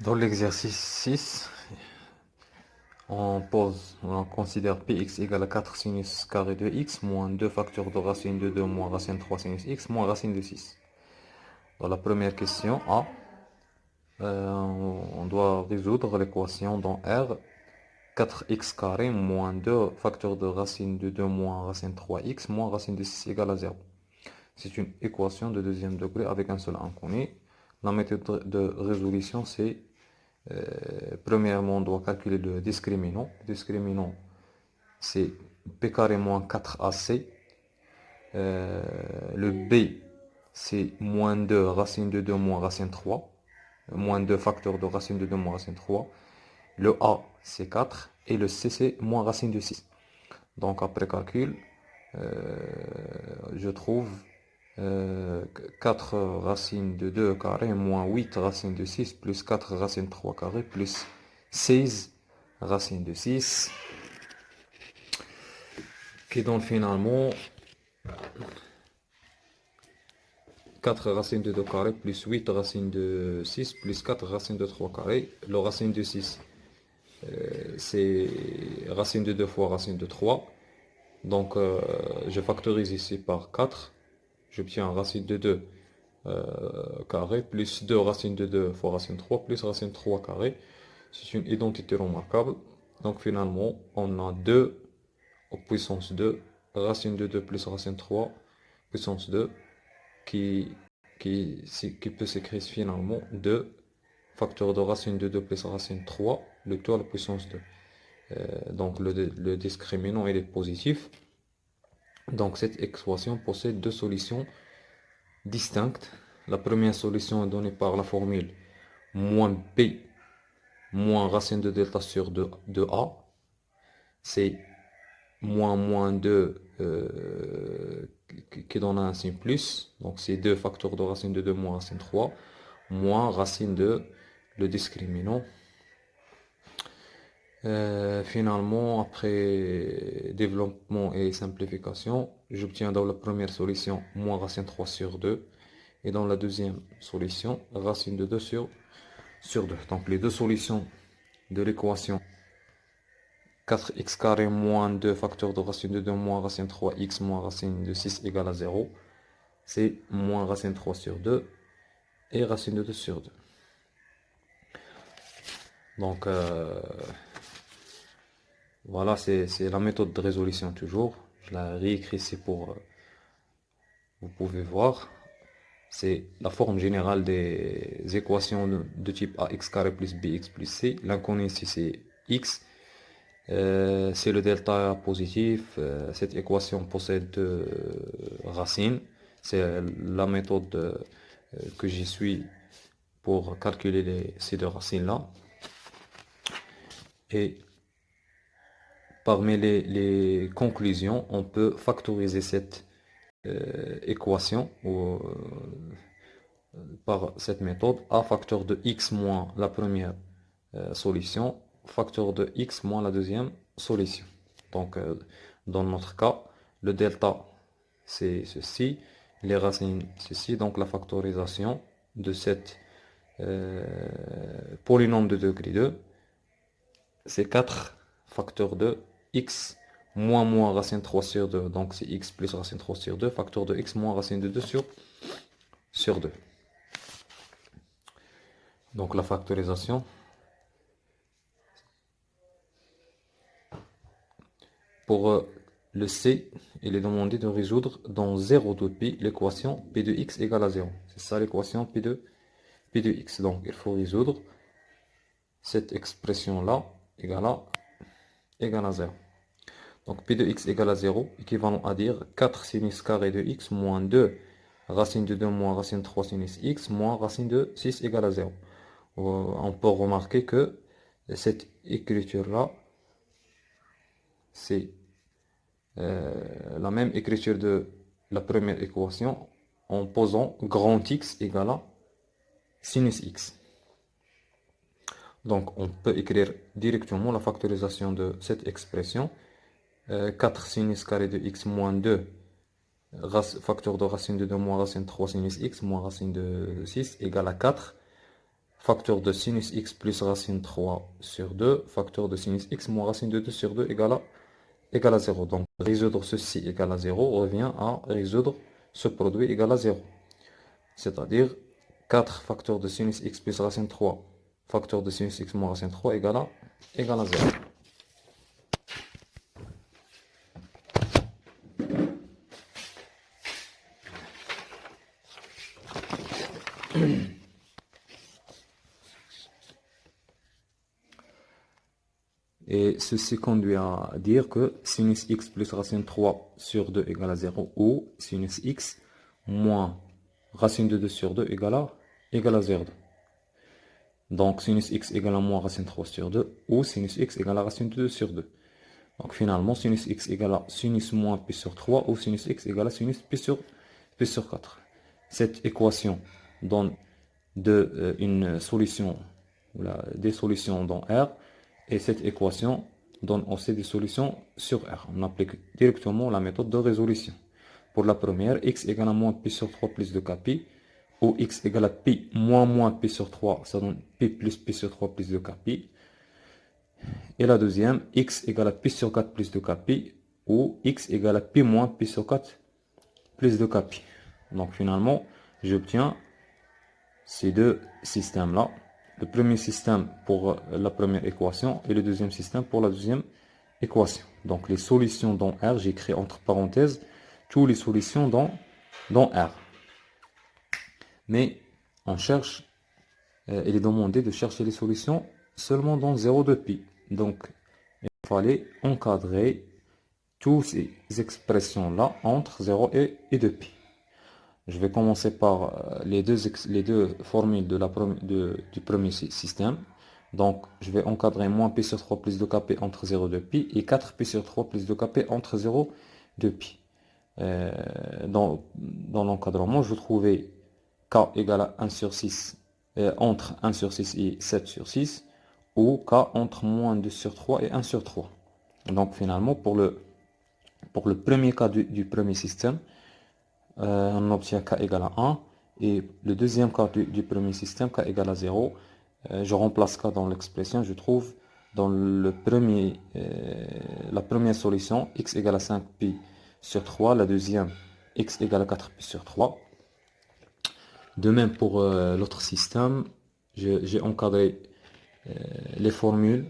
Dans l'exercice 6, on considère Px égale à 4 sinus carré de x moins 2 facteurs de racine de 2 moins racine 3 sinus x moins racine de 6. Dans la première question A, on doit résoudre l'équation dans R 4x carré moins 2 facteurs de racine de 2 moins racine 3x moins racine de 6 égale à 0. C'est une équation de deuxième degré avec un seul inconnu. La méthode de résolution, c'est premièrement, on doit calculer le discriminant. Le discriminant, c'est p carré moins 4ac. Le b, c'est moins 2 racine de 2 moins racine 3. Moins 2 facteurs de racine de 2 moins racine 3. Le a, c'est 4. Et le c, c'est moins racine de 6. Donc après calcul, je trouve 4 racines de 2 carré moins 8 racines de 6 plus 4 racines de 3 carré plus 16 racines de 6 qui donne finalement 4 racines de 2 carré plus 8 racines de 6 plus 4 racines de 3 carré. Le racine de 6, c'est racine de 2 fois racine de 3. Donc je factorise ici par 4. J'obtiens racine de 2 carré plus 2 racines de 2 fois racine de 3 plus racine de 3 carré. C'est une identité remarquable. Donc finalement, on a 2 au puissance 2, racine de 2 plus racine de 3 puissance 2 qui, qui peut s'écrire finalement 2 facteur de racine de 2 plus racine de 3, le tout à la puissance 2. Donc le discriminant il est positif. Donc cette équation possède deux solutions distinctes. La première solution est donnée par la formule moins b moins racine de delta sur 2 de a. C'est moins 2 qui donne un signe plus. Donc c'est 2 facteurs de racine de 2 moins racine 3 moins racine de le discriminant. Finalement, après développement et simplification, j'obtiens dans la première solution moins racine 3 sur 2 et dans la deuxième solution racine de 2 sur 2. Donc les deux solutions de l'équation 4x carré moins 2 facteurs de racine de 2 moins racine 3x moins racine de 6 égale à 0. C'est moins racine 3 sur 2 et racine de 2 sur 2. Donc voilà, c'est la méthode de résolution toujours. Je la réécris ici pour vous pouvez voir. C'est la forme générale des équations de type ax carré plus bx plus c. L'inconnu ici c'est x. C'est le delta positif. Cette équation possède deux racines. C'est la méthode que j'y suis pour calculer ces deux racines-là. Et parmi les conclusions, on peut factoriser cette équation par cette méthode. A facteur de x moins la première solution, facteur de x moins la deuxième solution. Donc dans notre cas, le delta c'est ceci, les racines ceci, donc la factorisation de cette polynôme de degré 2, c'est 4 facteurs de x moins racine 3 sur 2, donc c'est x plus racine 3 sur 2, facteur de x moins racine de 2 sur 2. Donc la factorisation. Pour le C, il est demandé de résoudre dans 0 de pi l'équation p de x égale à 0. C'est ça l'équation p de x. Donc il faut résoudre cette expression-là égale à 0. Donc p de x égale à 0, équivalent à dire 4 sinus carré de x moins 2 racine de 2 moins racine de 3 sinus x moins racine de 6 égale à 0. On peut remarquer que cette écriture-là, c'est la même écriture de la première équation en posant grand X égale à sinus X. Donc on peut écrire directement la factorisation de cette expression. 4 sinus carré de x moins 2 facteur de racine de 2 moins racine de 3 sinus x moins racine de 6 égale à 4 facteur de sinus x plus racine 3 sur 2, facteur de sinus x moins racine de 2 sur 2 égale à 0. Donc, résoudre ceci égale à 0 revient à résoudre ce produit égale à 0. C'est-à-dire 4 facteurs de sinus x plus racine 3, facteur de sinus x moins racine 3 égale à 0. Et ceci conduit à dire que sinus x plus racine 3 sur 2 égale à 0 ou sinus x moins racine de 2 sur 2 égale à 0. Donc sinus x égale à moins racine 3 sur 2 ou sinus x égale à racine de 2 sur 2. Donc finalement sinus x égale à sinus moins pi sur 3 ou sinus x égale à sinus pi sur 4. Cette équation donne une solution, des solutions dans R, et cette équation donne aussi des solutions sur R. On applique directement la méthode de résolution. Pour la première, x égale à moins pi sur 3 plus 2kpi, ou x égale à pi moins pi sur 3, ça donne pi plus pi sur 3 plus 2kpi. Et la deuxième, x égale à pi sur 4 plus 2kpi, ou x égale à pi moins pi sur 4 plus 2kpi. Donc finalement, j'obtiens ces deux systèmes-là. Le premier système pour la première équation et le deuxième système pour la deuxième équation. Donc les solutions dans R, j'ai écrit entre parenthèses toutes les solutions dans R. Mais on cherche, il est demandé de chercher les solutions seulement dans 0 de pi. Donc il fallait encadrer toutes ces expressions-là entre 0 et 2 pi. Je vais commencer par les deux formules du premier système. Donc, je vais encadrer moins pi sur 3 plus 2kp entre 0 et 2 pi et 4 pi sur 3 plus 2kp entre 0 et 2 pi. Dans l'encadrement, je vais trouver k égale à 1 sur 6, entre 1 sur 6 et 7 sur 6, ou k entre moins 2 sur 3 et 1 sur 3. Donc, finalement, pour le premier cas du premier système, on obtient k égale à 1, et le deuxième cas du premier système, k égale à 0. Je remplace k dans l'expression, je trouve dans la première solution x égale à 5 pi sur 3, la deuxième x égale à 4 pi sur 3. De même pour l'autre système, j'ai encadré les formules.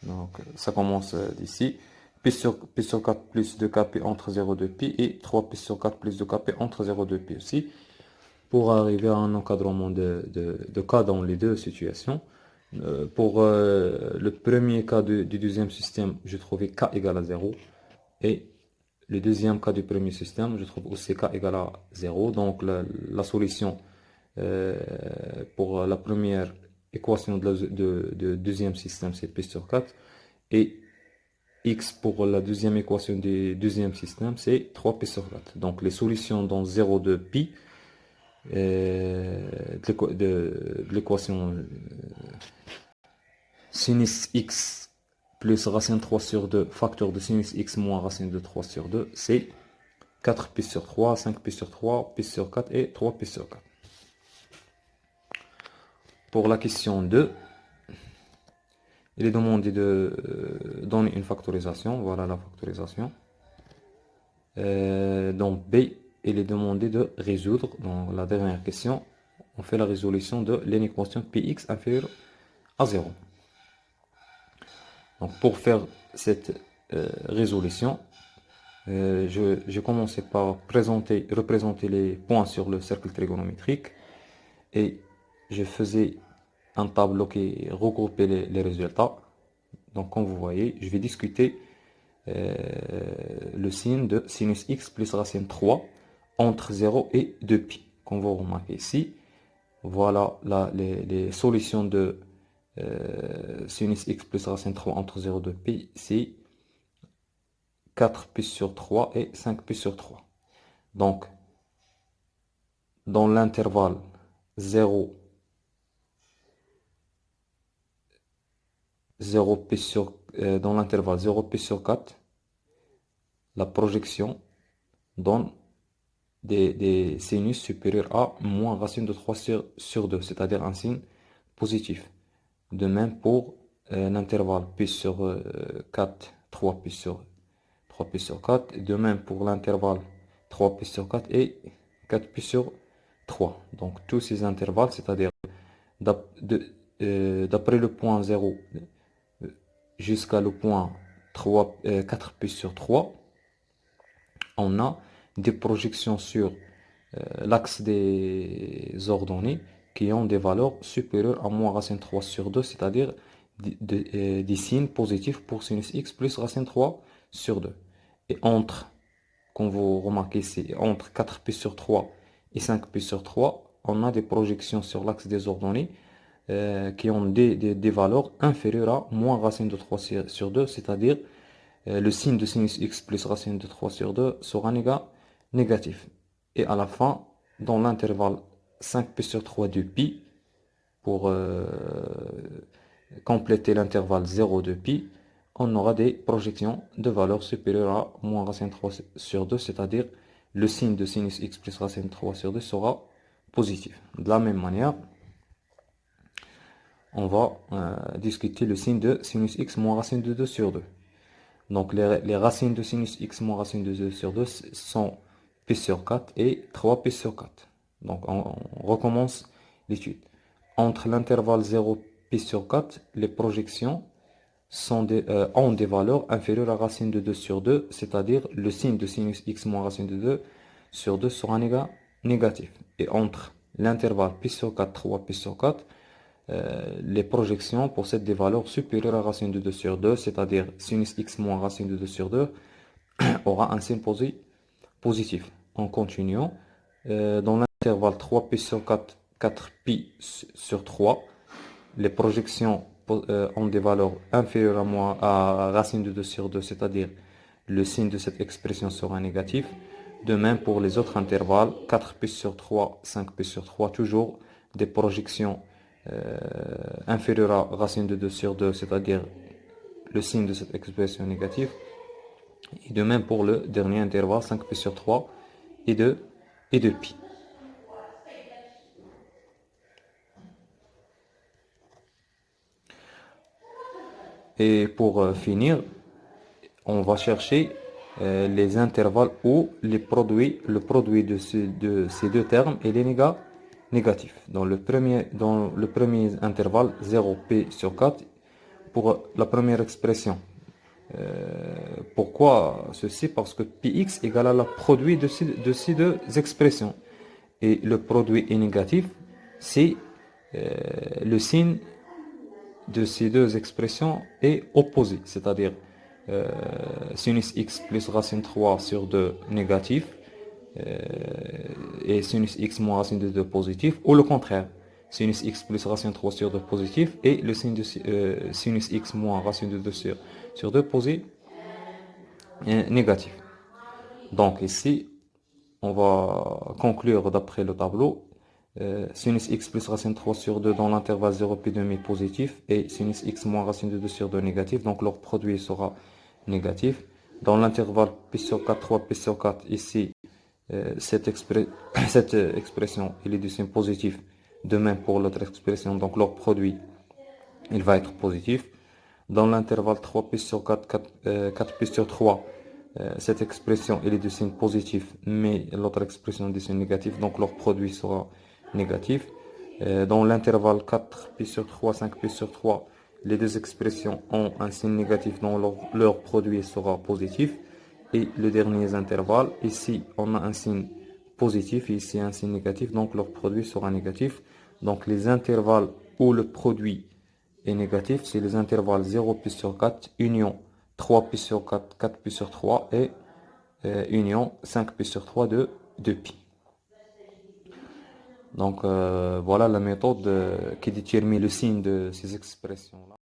Donc ça commence d'ici. Pi sur 4 plus 2kp entre 0 et 2 pi et 3 pi sur 4 plus 2kp entre 0 et 2 pi aussi, pour arriver à un encadrement de cas dans les deux situations. Pour le premier cas du deuxième système, je trouvais k égale à 0, et le deuxième cas du premier système, je trouve aussi k égale à 0. Donc la solution pour la première équation de deuxième système, c'est pi sur 4, et x pour la deuxième équation du deuxième système, c'est 3 pi sur 4. Donc les solutions dans 0 de pi de l'équation sinus x plus racine 3 sur 2, facteur de sinus x moins racine de 3 sur 2, c'est 4 pi sur 3, 5 pi sur 3, pi sur 4 et 3 pi sur 4. Pour la question 2, il est demandé de donner une factorisation. Voilà la factorisation. Donc B, il est demandé de résoudre. Dans la dernière question, on fait la résolution de l'équation Px inférieur à 0. Donc pour faire cette résolution, je commençais par représenter les points sur le cercle trigonométrique, et je faisais un tableau qui regroupait les résultats. Donc comme vous voyez, je vais discuter le signe de sinus x plus racine 3 entre 0 et 2 pi. Comme vous remarquez ici, voilà les solutions de sinus x plus racine 3 entre 0 et 2 pi, c'est 4 pi sur 3 et 5 pi sur 3. Donc, dans l'intervalle 0 pi sur, dans l'intervalle 0 pi sur 4, la projection donne des sinus supérieurs à moins racine de 3 sur 2, c'est-à-dire un signe positif. De même pour l'intervalle pi sur 4, 3 pi sur 3 pi sur 4. Et de même pour l'intervalle 3 pi sur 4 et 4 pi sur 3. Donc tous ces intervalles, c'est-à-dire d'après le point 0 jusqu'à le point 4 pi sur 3, on a des projections sur l'axe des ordonnées qui ont des valeurs supérieures à moins racine 3 sur 2, c'est-à-dire des signes positifs pour sinus x plus racine 3 sur 2. Et entre, comme vous remarquez ici, entre 4 pi sur 3 et 5 pi sur 3, on a des projections sur l'axe des ordonnées qui ont des valeurs inférieures à moins racine de 3 sur 2, c'est-à-dire le signe de sinus x plus racine de 3 sur 2 sera négatif. Et à la fin, dans l'intervalle 5 pi sur 3 de pi, pour compléter l'intervalle 0 de pi, on aura des projections de valeurs supérieures à moins racine 3 sur 2, c'est-à-dire le signe de sinus x plus racine 3 sur 2 sera positif. De la même manière, on va discuter le signe de sinus x moins racine de 2 sur 2. Donc les racines de sinus x moins racine de 2 sur 2 sont pi sur 4 et 3 pi sur 4. Donc on recommence l'étude. Entre l'intervalle 0 pi sur 4, les projections ont des valeurs inférieures à racine de 2 sur 2, c'est-à-dire le signe de sinus x moins racine de 2 sur 2 sera négatif. Et entre l'intervalle pi sur 4, 3 pi sur 4, les projections possèdent des valeurs supérieures à racine de 2 sur 2, c'est-à-dire sinus x moins racine de 2 sur 2 aura un signe positif. En continuant, dans l'intervalle 3 pi sur 4, 4 pi sur 3, les projections ont des valeurs inférieures à racine de 2 sur 2, c'est-à-dire le signe de cette expression sera négatif. De même pour les autres intervalles, 4 pi sur 3, 5 pi sur 3, toujours des projections inférieures à racine de 2 sur 2, c'est-à-dire le signe de cette expression négative. Et de même pour le dernier intervalle, 5 pi sur 3 et 2 pi. Et pour finir, on va chercher les intervalles où le produit de ces deux termes est négatif. Dans le premier intervalle, 0p sur 4, pour la première expression. Pourquoi ceci? Parce que px égale à la produit de ces deux expressions. Et le produit est négatif, c'est le signe de ces deux expressions est opposé, c'est-à-dire sinus x plus racine 3 sur 2 négatif et sinus x moins racine de 2 positif, ou le contraire, sinus x plus racine 3 sur 2 positif et le signe de sinus x moins racine de 2 sur 2 négatif. Donc ici, on va conclure d'après le tableau. Sinus x plus racine 3 sur 2 dans l'intervalle 0 pi demi positif et sinus x moins racine de 2 sur 2 négatif, donc leur produit sera négatif. Dans l'intervalle pi sur 4, 3 pi sur 4, ici cette expression il est du signe positif, de même pour l'autre expression, donc leur produit il va être positif. Dans l'intervalle 3 pi sur 4, 4 pi sur 3, cette expression elle est du signe positif, mais l'autre expression est du signe négatif, donc leur produit sera négatif. Dans l'intervalle 4 pi sur 3, 5 pi sur 3, les deux expressions ont un signe négatif, donc leur produit sera positif. Et le dernier intervalle, ici on a un signe positif et ici un signe négatif, donc leur produit sera négatif. Donc les intervalles où le produit est négatif, c'est les intervalles 0 pi sur 4, union 3 pi sur 4, 4 pi sur 3 et union 5 pi sur 3 de pi. Donc voilà la méthode qui détermine le signe de ces expressions-là.